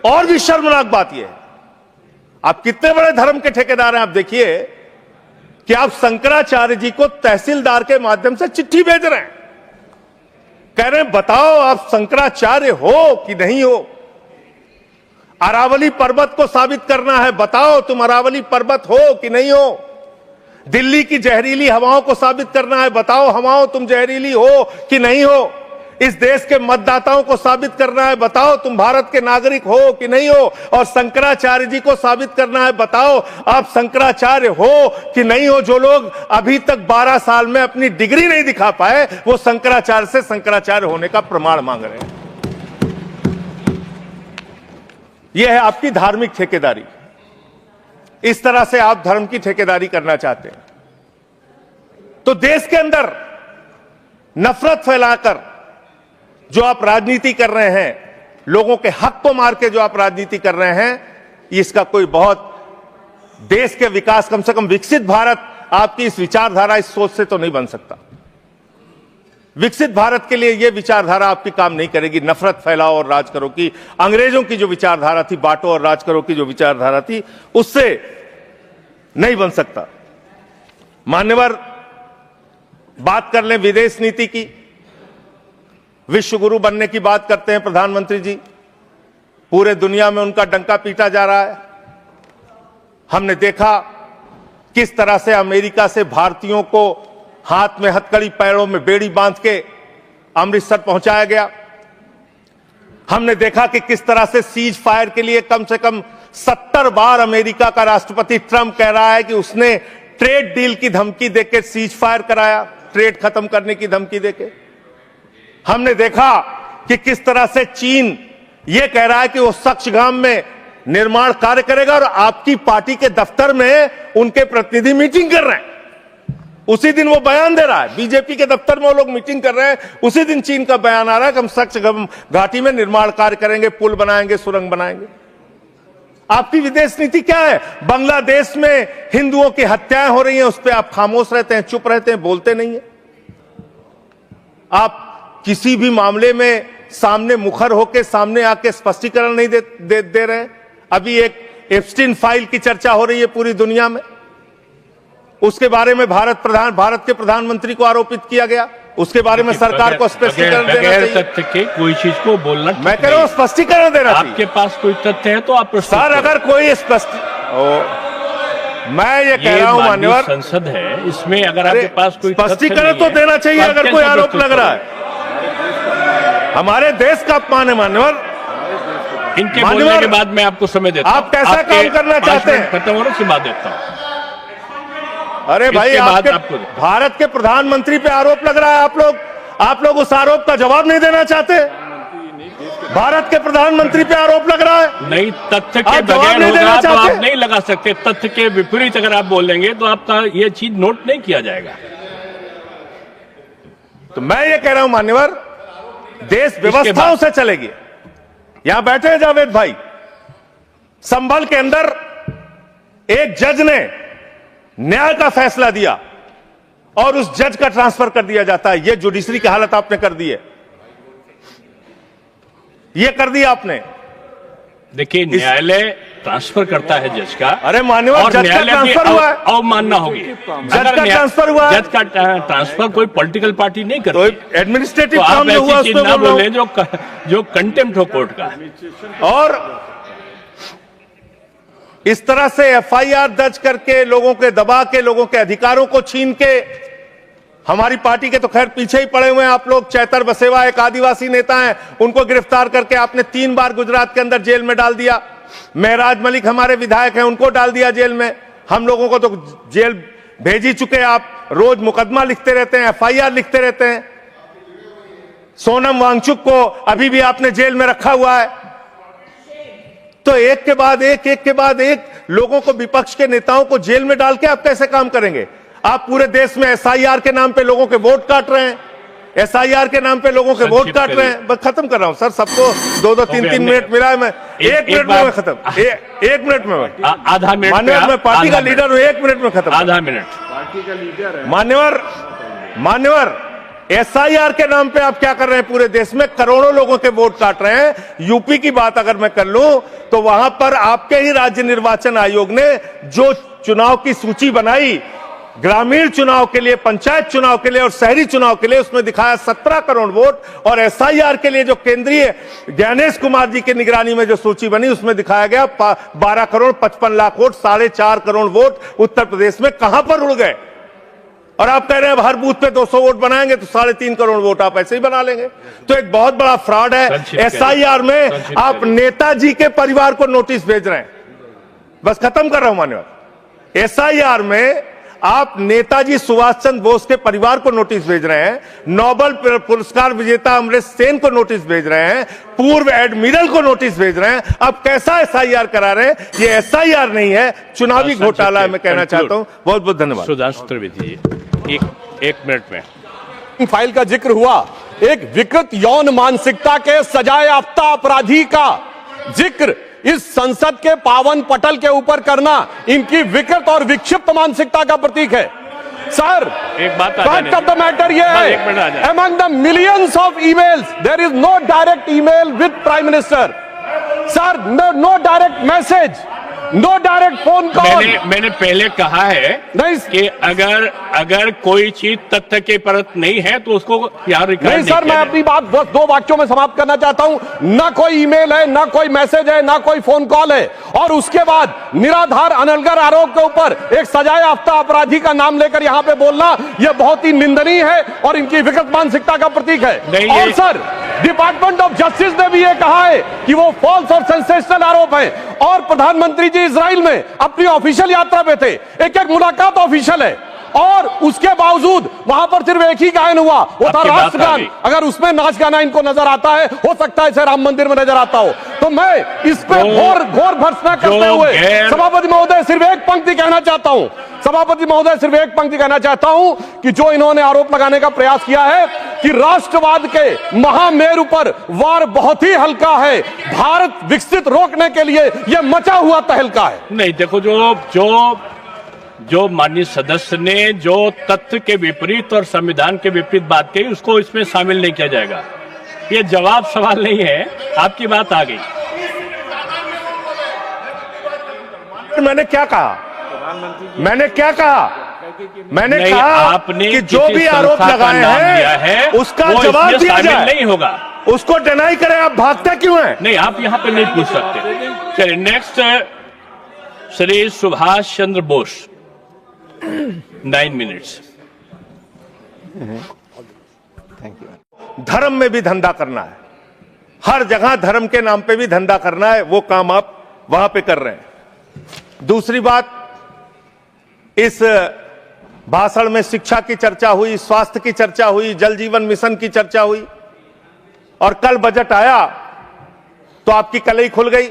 और भी शर्मनाक बात यह है, आप कितने बड़े धर्म के ठेकेदार हैं। आप देखिए कि आप शंकराचार्य जी को तहसीलदार के माध्यम से चिट्ठी भेज रहे हैं, कह रहे हैं बताओ आप शंकराचार्य हो कि नहीं हो। अरावली पर्वत को साबित करना है, बताओ तुम अरावली पर्वत हो कि नहीं हो। दिल्ली की जहरीली हवाओं को साबित करना है, बताओ हवाओं तुम जहरीली हो कि नहीं हो। इस देश के मतदाताओं को साबित करना है, बताओ तुम भारत के नागरिक हो कि नहीं हो। और शंकराचार्य जी को साबित करना है, बताओ आप शंकराचार्य हो कि नहीं हो। जो लोग अभी तक 12 साल में अपनी डिग्री नहीं दिखा पाए, वो शंकराचार्य से शंकराचार्य होने का प्रमाण मांग रहे हैं। यह है आपकी धार्मिक ठेकेदारी। इस तरह से आप धर्म की ठेकेदारी करना चाहते हैं तो देश के अंदर नफरत फैलाकर जो आप राजनीति कर रहे हैं, लोगों के हक को मार के जो आप राजनीति कर रहे हैं, इसका कोई बहुत देश के विकास, कम से कम विकसित भारत आपकी इस विचारधारा, इस सोच से तो नहीं बन सकता। विकसित भारत के लिए यह विचारधारा आपकी काम नहीं करेगी। नफरत फैलाओ और राज करो की, अंग्रेजों की जो विचारधारा थी, बांटो और राज करो की जो विचारधारा थी, उससे नहीं बन सकता। मान्यवर, बात कर लें विदेश नीति की। विश्व गुरु बनने की बात करते हैं प्रधानमंत्री जी, पूरे दुनिया में उनका डंका पीटा जा रहा है। हमने देखा किस तरह से अमेरिका से भारतीयों को हाथ में हथकड़ी, पैरों में बेड़ी बांध के अमृतसर पहुंचाया गया। हमने देखा कि किस तरह से सीज फायर के लिए कम से कम 70 बार अमेरिका का राष्ट्रपति ट्रंप कह रहा है कि उसने ट्रेड डील की धमकी देकर सीज फायर कराया, ट्रेड खत्म करने की धमकी देके। हमने देखा कि किस तरह से चीन यह कह रहा है कि वो सक्शगाम में निर्माण कार्य करेगा और आपकी पार्टी के दफ्तर में उनके प्रतिनिधि मीटिंग कर रहे हैं। उसी दिन वो बयान दे रहा है, बीजेपी के दफ्तर में वो लोग मीटिंग कर रहे हैं, उसी दिन चीन का बयान आ रहा है कि हम सक्शगाम घाटी में निर्माण कार्य करेंगे, पुल बनाएंगे, सुरंग बनाएंगे। आपकी विदेश नीति क्या है? बांग्लादेश में हिंदुओं की हत्याएं हो रही हैं, उस पर आप खामोश रहते हैं, चुप रहते हैं, बोलते नहीं है। आप किसी भी मामले में सामने मुखर होकर सामने आके स्पष्टीकरण नहीं दे रहे हैं। अभी एक एप्स्टीन फाइल की चर्चा हो रही है पूरी दुनिया में, उसके बारे में भारत के प्रधानमंत्री को आरोपित किया गया, उसके बारे में सरकार को स्पष्टीकरण देना चाहिए। तथ्य के कोई चीज को बोलना, मैं कह रहा हूं स्पष्टीकरण देना चाहिए। आपके पास कोई तथ्य है तो आप सर, अगर कोई मैं ये कह रहा हूं मान्यवर, संसद है, इसमें अगर आपके पास कोई स्पष्टीकरण तो देना चाहिए। अगर कोई आरोप लग रहा है, हमारे देश का अपमान है मान्यवर। इनके बोलने के बाद मैं आपको समय देता हूं। आप कैसा काम करना चाहते हैं? खत्म होने से बाद देता हूं। अरे भाई, आपके भारत के प्रधानमंत्री पे आरोप लग रहा है, आप लोग उस आरोप का जवाब नहीं देना चाहते। भारत के प्रधानमंत्री पे आरोप लग रहा है, नहीं तथ्य के बगैर होगा तो आप नहीं लगा सकते। तथ्य के विपरीत अगर आप बोलेंगे तो आपका यह चीज नोट नहीं किया जाएगा। तो मैं ये कह रहा हूं मान्यवर, देश व्यवस्थाओं से चलेगी। यहां बैठे हैं जावेद भाई, संभल के अंदर एक जज ने न्याय का फैसला दिया और उस जज का ट्रांसफर कर दिया जाता है। यह जुडिशरी की हालत आपने कर दी है, यह कर दिया आपने। देखिए, न्यायालय ट्रांसफर करता है जज का। अरे मान्यवर, जज का ट्रांसफर हुआ है, अवमानना होगी। जज का ट्रांसफर हुआ है, जज का ट्रांसफर कोई पॉलिटिकल पार्टी नहीं करती। तो एडमिनिस्ट्रेटिव तो काम आप हुआ, ऐसी चीज ना बोले जो कंटेम्प्ट हो कोर्ट का। और इस तरह से एफआईआर दर्ज करके, लोगों के दबा के, लोगों के अधिकारों को छीन के, हमारी पार्टी के तो खैर पीछे ही पड़े हुए हैं आप लोग। चैतर बसेवा एक आदिवासी नेता हैं, उनको गिरफ्तार करके आपने 3 बार गुजरात के अंदर जेल में डाल दिया। महराज मलिक हमारे विधायक हैं, उनको डाल दिया जेल में। हम लोगों को तो जेल भेज ही चुके। आप रोज मुकदमा लिखते रहते हैं, एफआईआर लिखते रहते हैं। सोनम वांगचुक को अभी भी आपने जेल में रखा हुआ है। तो एक के बाद एक लोगों को, विपक्ष के नेताओं को जेल में डाल के आप कैसे काम करेंगे? आप पूरे देश में एसआईआर के नाम पे लोगों के वोट काट रहे हैं, एसआईआर के नाम पे लोगों के वोट काट रहे हैं। बस खत्म कर रहा हूं सर, सबको 2-2, 3-3 मिनट मिला है। मैं 1 मिनट में मैं खत्म, 1 मिनट में मैं आधा मिनट, मान्यवर, मैं पार्टी का लीडर हूं, 1 मिनट में खत्म। आधा मिनट पार्टी का लीडर है मान्यवर, एसआईआर के नाम पे आप क्या कर रहे हैं? पूरे देश में करोड़ों लोगों के वोट काट रहे हैं। यूपी की बात अगर मैं कर लूं तो वहां पर आपके ही राज्य निर्वाचन आयोग ने जो चुनाव की सूची बनाई, ग्रामीण चुनाव के लिए, पंचायत चुनाव के लिए और शहरी चुनाव के लिए, उसमें दिखाया 17 करोड़ वोट, और एसआईआर के लिए जो केंद्रीय ज्ञानेश कुमार जी की निगरानी में जो सूची बनी उसमें दिखाया गया 12 करोड़ 55 लाख वोट, 4.5 करोड़ वोट उत्तर प्रदेश में कहां पर उड़ गए? और आप कह रहे हैं हर बूथ पे 200 वोट बनाएंगे तो 3.5 करोड़ वोट आप ऐसे ही बना लेंगे। तो एक बहुत बड़ा फ्रॉड है। एसआईआर में आप नेताजी के परिवार को नोटिस भेज रहे हैं। बस खत्म कर रहा हूं मान्यवर। एसआईआर में आप नेताजी सुभाष चंद्र बोस के परिवार को नोटिस भेज रहे हैं, नोबेल पुरस्कार विजेता अमर्त्य सेन को नोटिस भेज रहे हैं, पूर्व एडमिरल को नोटिस भेज रहे हैं। अब कैसा एसआईआर करा रहे हैं? ये एसआईआर नहीं है, चुनावी घोटाला है। मैं कहना चाहता हूं। बहुत बहुत धन्यवाद। सुधांशु त्रिवेदी जी, एक मिनट में फाइल का जिक्र हुआ, एक विकृत यौन मानसिकता के सजाए याफ्ता अपराधी का जिक्र इस संसद के पावन पटल के ऊपर करना इनकी विकृत और विक्षिप्त मानसिकता का प्रतीक है। सर, एक बात फैक्ट ऑफ द मैटर यह है, among the millions of emails there is no direct email with prime minister. Sir, no direct message, no direct phone call. मैंने पहले कहा है कि अगर कोई चीज तथ्य के परत नहीं है तो उसको यार नहीं सर, मैं अपनी बात बस 2 वाक्यों में समाप्त करना चाहता हूं। ना कोई ईमेल है, ना कोई मैसेज है, ना कोई फोन कॉल है, और उसके बाद निराधार अनलगर आरोप के ऊपर एक सजाए याफ्ता अपराधी का नाम लेकर यहां पे बोलना यह बहुत ही निंदनीय है और इनकी विकृत मानसिकता का प्रतीक है। और सर, डिपार्टमेंट ऑफ जस्टिस ने भी यह कहा है कि वो फॉल्स और सेंसेशनल आरोप है, और प्रधानमंत्री जी इजराइल में अपनी ऑफिशियल यात्रा पे थे, एक मुलाकात ऑफिशियल है, और उसके बावजूद वहां पर सिर्फ एक ही गायन हुआ, वो था राष्ट्रगान। अगर उसमें नाच गाना इनको नजर आता है, हो सकता है इसे राम मंदिर में नजर आता हो। तो मैं इस पे घोर भर्त्सना करते हुए सभापति महोदय सिर्फ एक पंक्ति कहना चाहता हूं, सभापति महोदय सिर्फ एक पंक्ति कहना चाहता हूं कि जो इन्होंने आरोप लगाने का प्रयास किया है कि राष्ट्रवाद के महामेरु पर वार बहुत ही हल्का है, भारत विकसित रोकने के लिए यह मचा हुआ तहलका है। नहीं, देखो, जो माननीय सदस्य ने जो तथ्य के विपरीत और संविधान के विपरीत बात कही उसको इसमें शामिल नहीं किया जाएगा। ये जवाब सवाल नहीं है, आपकी बात आ गई। मैंने क्या कहा? मैंने कहा आपने कि जो भी आरोप लगाए हैं उसका जवाब दिया जाए, नहीं होगा, उसको डिनाई करें। आप भागते क्यों हैं? नहीं, आप यहां पे नहीं पूछ सकते। चलिए, नेक्स्ट श्री सुभाष चंद्र बोस, 9 मिनट्स। धर्म में भी धंधा करना है, हर जगह धर्म के नाम पे भी धंधा करना है, वो काम आप वहां पे कर रहे हैं। दूसरी बात, इस भाषण में शिक्षा की चर्चा हुई, स्वास्थ्य की चर्चा हुई, जल जीवन मिशन की चर्चा हुई, और कल बजट आया तो आपकी कलई खुल गई।